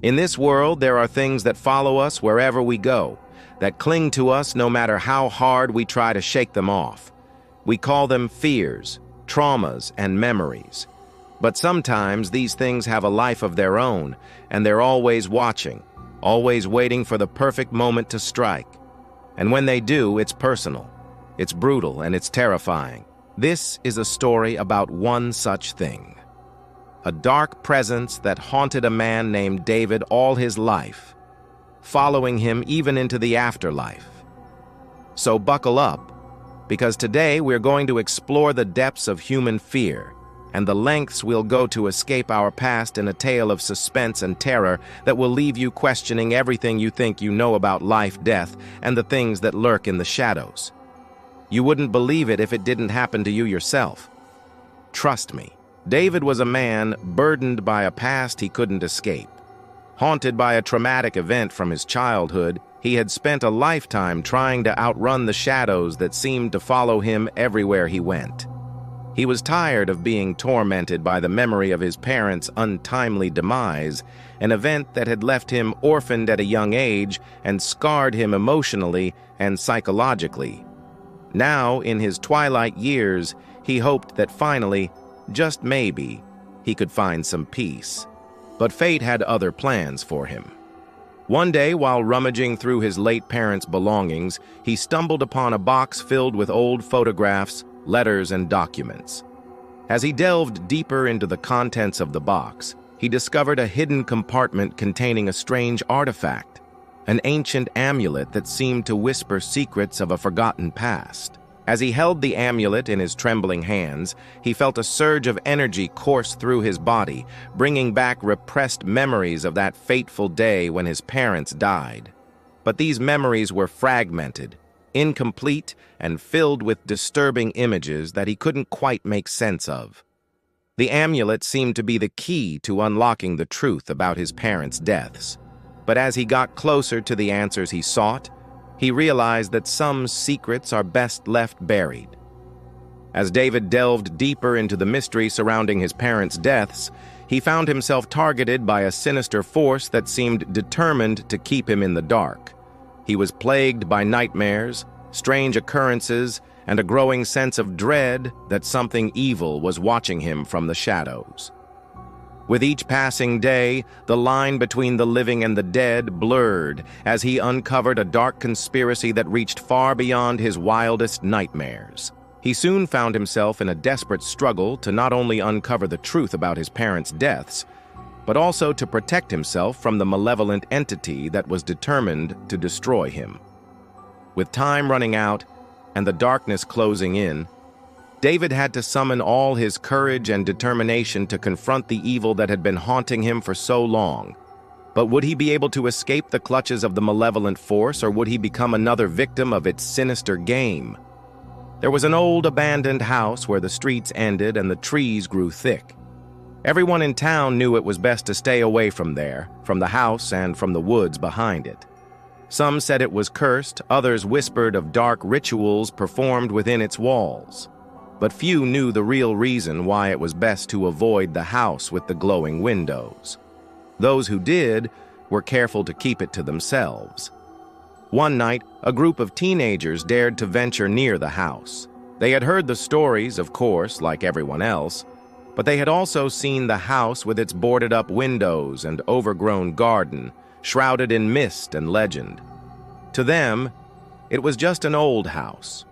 In this world, there are things that follow us wherever we go, that cling to us no matter how hard we try to shake them off. We call them fears, traumas, and memories. But sometimes these things have a life of their own, and they're always watching, always waiting for the perfect moment to strike. And when they do, it's personal, it's brutal, and it's terrifying. This is a story about one such thing. A dark presence that haunted a man named David all his life, following him even into the afterlife. So buckle up, because today we're going to explore the depths of human fear and the lengths we'll go to escape our past in a tale of suspense and terror that will leave you questioning everything you think you know about life, death, and the things that lurk in the shadows. You wouldn't believe it if it didn't happen to you yourself. Trust me. David was a man burdened by a past he couldn't escape. Haunted by a traumatic event from his childhood, he had spent a lifetime trying to outrun the shadows that seemed to follow him everywhere he went. He was tired of being tormented by the memory of his parents' untimely demise, an event that had left him orphaned at a young age and scarred him emotionally and psychologically. Now, in his twilight years, he hoped that finally, just maybe, he could find some peace. But fate had other plans for him. One day, while rummaging through his late parents' belongings, he stumbled upon a box filled with old photographs, letters, and documents. As he delved deeper into the contents of the box, he discovered a hidden compartment containing a strange artifact, an ancient amulet that seemed to whisper secrets of a forgotten past. As he held the amulet in his trembling hands, he felt a surge of energy course through his body, bringing back repressed memories of that fateful day when his parents died. But these memories were fragmented, incomplete, and filled with disturbing images that he couldn't quite make sense of. The amulet seemed to be the key to unlocking the truth about his parents' deaths. But as he got closer to the answers he sought, he realized that some secrets are best left buried. As David delved deeper into the mystery surrounding his parents' deaths, he found himself targeted by a sinister force that seemed determined to keep him in the dark. He was plagued by nightmares, strange occurrences, and a growing sense of dread that something evil was watching him from the shadows. With each passing day, the line between the living and the dead blurred as he uncovered a dark conspiracy that reached far beyond his wildest nightmares. He soon found himself in a desperate struggle to not only uncover the truth about his parents' deaths, but also to protect himself from the malevolent entity that was determined to destroy him. With time running out and the darkness closing in, David had to summon all his courage and determination to confront the evil that had been haunting him for so long. But would he be able to escape the clutches of the malevolent force, or would he become another victim of its sinister game? There was an old abandoned house where the streets ended and the trees grew thick. Everyone in town knew it was best to stay away from there, from the house and from the woods behind it. Some said it was cursed, others whispered of dark rituals performed within its walls. But few knew the real reason why it was best to avoid the house with the glowing windows. Those who did were careful to keep it to themselves. One night, a group of teenagers dared to venture near the house. They had heard the stories, of course, like everyone else, but they had also seen the house with its boarded-up windows and overgrown garden, shrouded in mist and legend. To them, it was just an old house,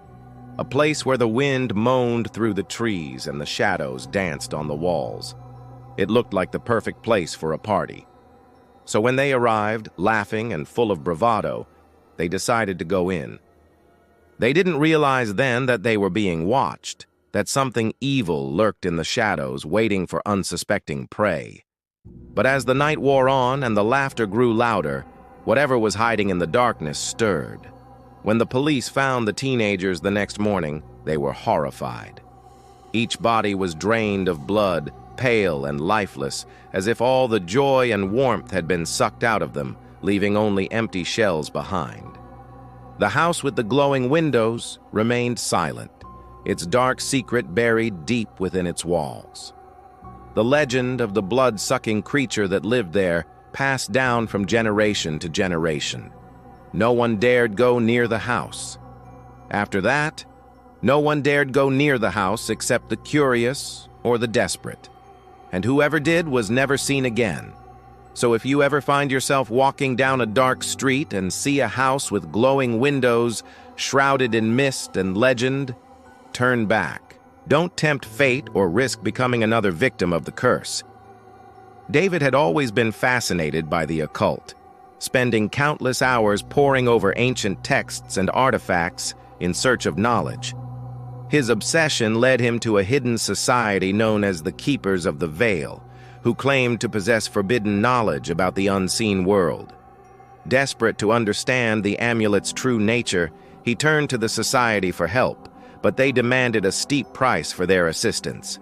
a place where the wind moaned through the trees and the shadows danced on the walls. It looked like the perfect place for a party. So when they arrived, laughing and full of bravado, they decided to go in. They didn't realize then that they were being watched, that something evil lurked in the shadows waiting for unsuspecting prey. But as the night wore on and the laughter grew louder, whatever was hiding in the darkness stirred. When the police found the teenagers the next morning, they were horrified. Each body was drained of blood, pale and lifeless, as if all the joy and warmth had been sucked out of them, leaving only empty shells behind. The house with the glowing windows remained silent, its dark secret buried deep within its walls. The legend of the blood-sucking creature that lived there passed down from generation to generation. No one dared go near the house. After that, no one dared go near the house except the curious or the desperate. And whoever did was never seen again. So if you ever find yourself walking down a dark street and see a house with glowing windows shrouded in mist and legend, turn back. Don't tempt fate or risk becoming another victim of the curse. David had always been fascinated by the occult, spending countless hours poring over ancient texts and artifacts in search of knowledge. His obsession led him to a hidden society known as the Keepers of the Veil, who claimed to possess forbidden knowledge about the unseen world. Desperate to understand the amulet's true nature, he turned to the society for help, but they demanded a steep price for their assistance.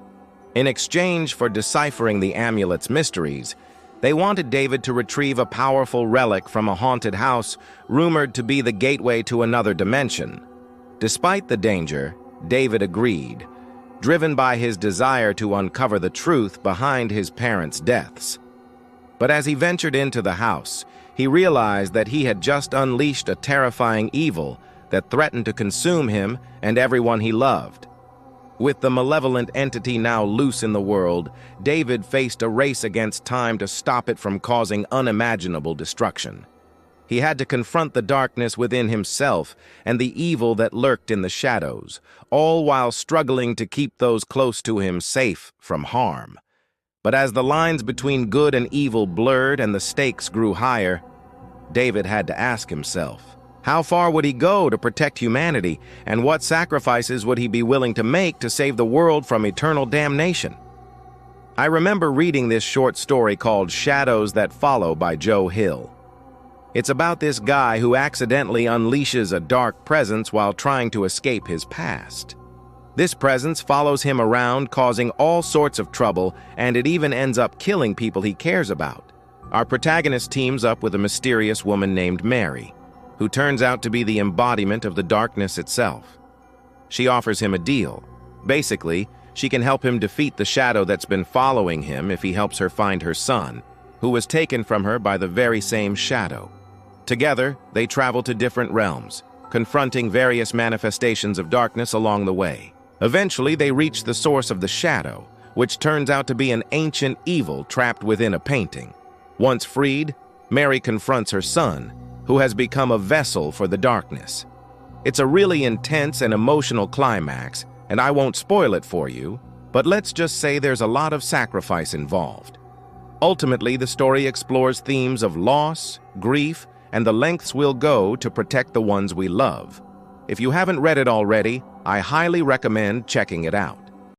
In exchange for deciphering the amulet's mysteries, they wanted David to retrieve a powerful relic from a haunted house rumored to be the gateway to another dimension. Despite the danger, David agreed, driven by his desire to uncover the truth behind his parents' deaths. But as he ventured into the house, he realized that he had just unleashed a terrifying evil that threatened to consume him and everyone he loved. With the malevolent entity now loose in the world, David faced a race against time to stop it from causing unimaginable destruction. He had to confront the darkness within himself and the evil that lurked in the shadows, all while struggling to keep those close to him safe from harm. But as the lines between good and evil blurred and the stakes grew higher, David had to ask himself, how far would he go to protect humanity, and what sacrifices would he be willing to make to save the world from eternal damnation? I remember reading this short story called Shadows That Follow by Joe Hill. It's about this guy who accidentally unleashes a dark presence while trying to escape his past. This presence follows him around, causing all sorts of trouble, and it even ends up killing people he cares about. Our protagonist teams up with a mysterious woman named Mary, who turns out to be the embodiment of the darkness itself. She offers him a deal. Basically, she can help him defeat the shadow that's been following him if he helps her find her son, who was taken from her by the very same shadow. Together, they travel to different realms, confronting various manifestations of darkness along the way. Eventually, they reach the source of the shadow, which turns out to be an ancient evil trapped within a painting. Once freed, Mary confronts her son, who has become a vessel for the darkness. It's a really intense and emotional climax, and I won't spoil it for you, but let's just say there's a lot of sacrifice involved. Ultimately, the story explores themes of loss, grief, and the lengths we'll go to protect the ones we love. If you haven't read it already, I highly recommend checking it out.